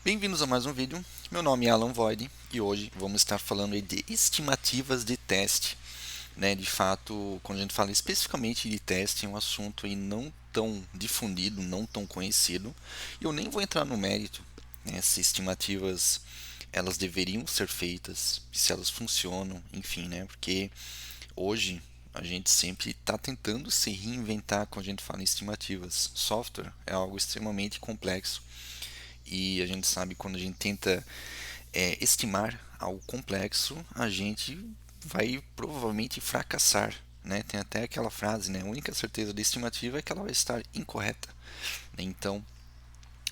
Bem-vindos a mais um vídeo. Meu nome é Alan Void e hoje vamos estar falando aí de estimativas de teste. De fato, quando a gente fala especificamente de teste, é um assunto aí não tão difundido, não tão conhecido. E eu nem vou entrar no mérito, se estimativas elas deveriam ser feitas, se elas funcionam, enfim, porque hoje a gente sempre está tentando se reinventar quando a gente fala em estimativas. Software é algo extremamente complexo e a gente sabe quando a gente tenta estimar algo complexo, a gente vai provavelmente fracassar. Tem até aquela frase, a única certeza da estimativa é que ela vai estar incorreta. Então,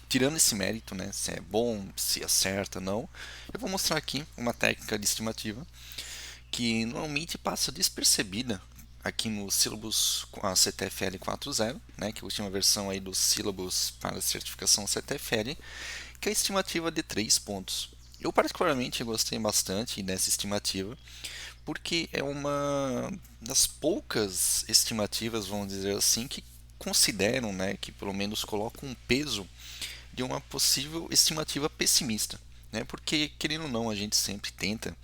tirando esse mérito, se é bom, se acerta, não, eu vou mostrar aqui uma técnica de estimativa que normalmente passa despercebida aqui no sílabus com a CTFL 4.0, que é a última versão aí do sílabus para a certificação CTFL, que é a estimativa de 3 pontos. Eu particularmente gostei bastante dessa estimativa, porque é uma das poucas estimativas, vamos dizer assim, que consideram, que pelo menos colocam um peso de uma possível estimativa pessimista. Porque, querendo ou não, a gente sempre tenta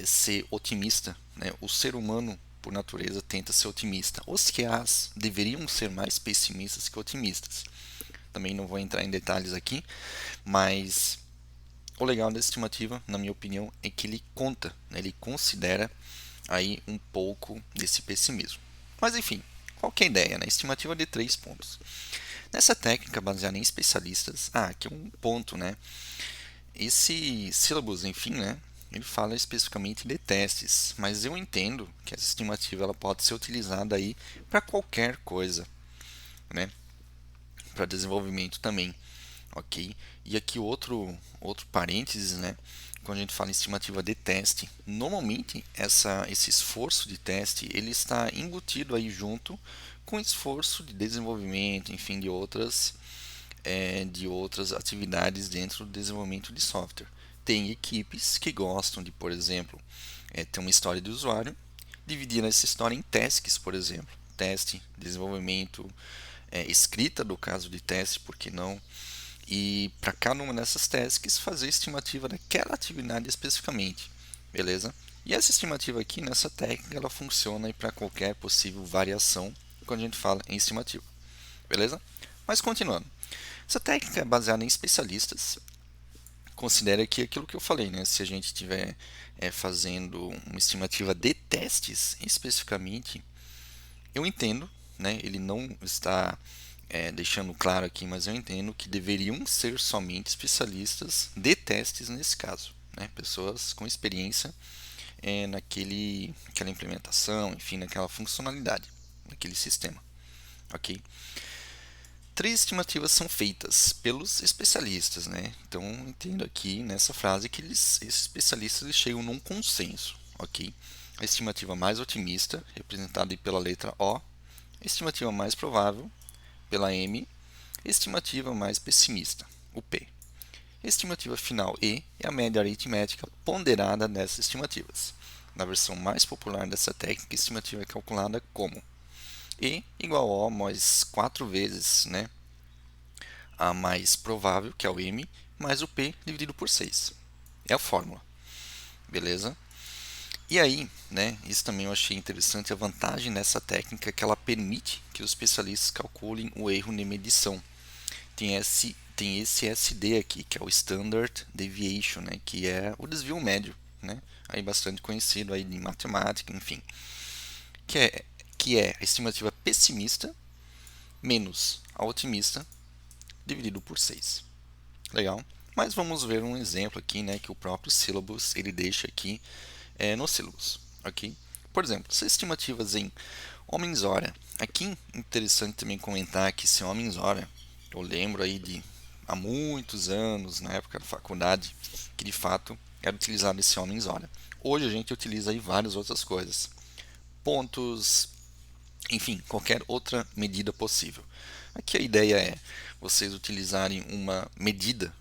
ser otimista. O ser humano, por natureza, tenta ser otimista. Os QAs deveriam ser mais pessimistas que otimistas. Também não vou entrar em detalhes aqui, mas o legal da estimativa, na minha opinião, é que ele conta, ele considera aí um pouco desse pessimismo. Mas enfim, qual que é a ideia? Estimativa de 3 pontos. Nessa técnica baseada em especialistas, aqui é um ponto, esse sílabus, enfim, ele fala especificamente de testes, mas eu entendo que essa estimativa ela pode ser utilizada aí para qualquer coisa, né? Para desenvolvimento também, ok? E aqui outro parênteses, quando a gente fala em estimativa de teste, normalmente esse esforço de teste ele está embutido aí junto com esforço de desenvolvimento, enfim, de outras atividades dentro do desenvolvimento de software. Tem equipes que gostam de, por exemplo, ter uma história de usuário, dividir essa história em tasks, por exemplo, teste, desenvolvimento, escrita do caso de teste, por que não? E para cada uma dessas tasks fazer a estimativa daquela atividade especificamente, beleza? E essa estimativa aqui, nessa técnica, ela funciona para qualquer possível variação quando a gente fala em estimativa, beleza? Mas continuando, essa técnica é baseada em especialistas, considera que aquilo que eu falei, se a gente estiver fazendo uma estimativa de testes especificamente, eu entendo, ele não está deixando claro aqui, mas eu entendo que deveriam ser somente especialistas de testes nesse caso, pessoas com experiência naquela implementação, enfim, naquela funcionalidade, naquele sistema, ok? Três estimativas são feitas pelos especialistas, Então, entendo aqui nessa frase que esses especialistas eles chegam num consenso, ok? A estimativa mais otimista, representada pela letra O, a estimativa mais provável, pela M, a estimativa mais pessimista, o P. A estimativa final E é a média aritmética ponderada dessas estimativas. Na versão mais popular dessa técnica, a estimativa é calculada como E igual a O mais 4 vezes, a mais provável, que é o M, mais o P dividido por 6. É a fórmula, beleza? E aí, isso também eu achei interessante, a vantagem nessa técnica é que ela permite que os especialistas calculem o erro na medição. Tem esse SD aqui, que é o Standard Deviation, que é o desvio médio, aí bastante conhecido aí em matemática, enfim, que é, que é a estimativa pessimista menos a otimista dividido por 6. Legal? Mas vamos ver um exemplo aqui, que o próprio syllabus ele deixa aqui no syllabus, ok? Por exemplo, se estimativas em homens-hora. Aqui interessante também comentar que esse homens-hora, eu lembro aí de há muitos anos, na época da faculdade, que de fato era utilizado esse homens-hora. Hoje a gente utiliza aí várias outras coisas, pontos, enfim, qualquer outra medida possível. Aqui a ideia é vocês utilizarem uma medida,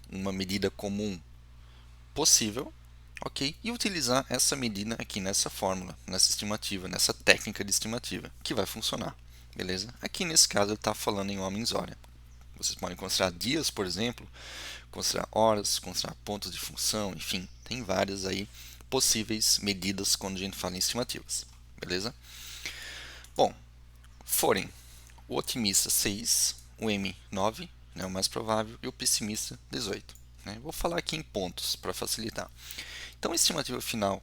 uma medida comum possível, ok? E utilizar essa medida aqui nessa fórmula, nessa estimativa, nessa técnica de estimativa, que vai funcionar, beleza? Aqui nesse caso ele está falando em homens-hora, Vocês podem considerar dias, por exemplo, considerar horas, considerar pontos de função, enfim, tem várias aí possíveis medidas quando a gente fala em estimativas, beleza? Bom, forem o otimista 6, o M 9, né, o mais provável, e o pessimista 18. Né? Vou falar aqui em pontos para facilitar. Então, a estimativa final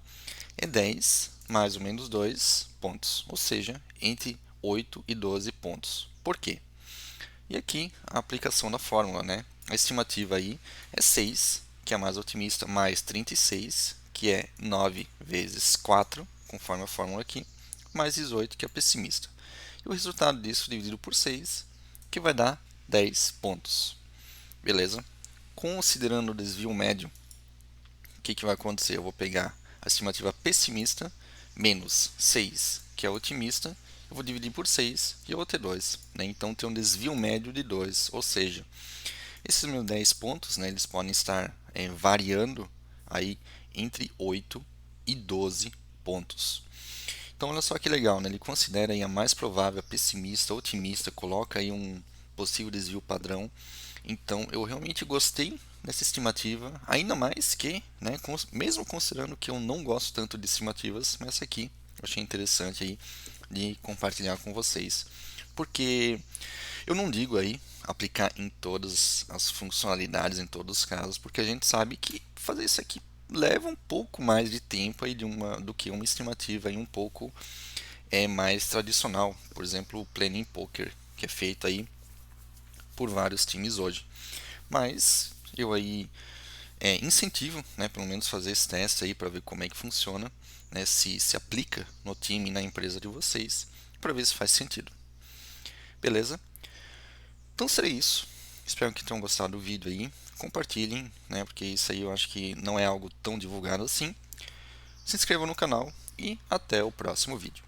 é 10 mais ou menos 2 pontos, ou seja, entre 8 e 12 pontos. Por quê? E aqui a aplicação da fórmula, né? A estimativa aí é 6, que é a mais otimista, mais 36, que é 9 vezes 4, conforme a fórmula aqui, mais 18, que é pessimista. E o resultado disso dividido por 6, que vai dar 10 pontos. Beleza? Considerando o desvio médio, o que vai acontecer? Eu vou pegar a estimativa pessimista menos 6, que é otimista, eu vou dividir por 6 e eu vou ter 2. Né? Então, tem um desvio médio de 2, ou seja, esses meus 10 pontos, né, eles podem estar variando aí entre 8 e 12 pontos. Então, olha só que legal, né? Ele considera aí a mais provável, a pessimista, a otimista, coloca aí um possível desvio padrão. Então, eu realmente gostei dessa estimativa, ainda mais que, né, mesmo considerando que eu não gosto tanto de estimativas, mas essa aqui eu achei interessante aí de compartilhar com vocês. Porque eu não digo aí aplicar em todas as funcionalidades, em todos os casos, porque a gente sabe que fazer isso aqui leva um pouco mais de tempo aí do que uma estimativa aí um pouco mais tradicional. Por exemplo, o Planning Poker, que é feito aí por vários times hoje. Mas eu aí incentivo, né, pelo menos fazer esse teste aí para ver como é que funciona, né, se aplica no time e na empresa de vocês, para ver se faz sentido. Beleza? Então seria isso. Espero que tenham gostado do vídeo aí. Compartilhem, né, porque isso aí eu acho que não é algo tão divulgado assim. Se inscrevam no canal e até o próximo vídeo.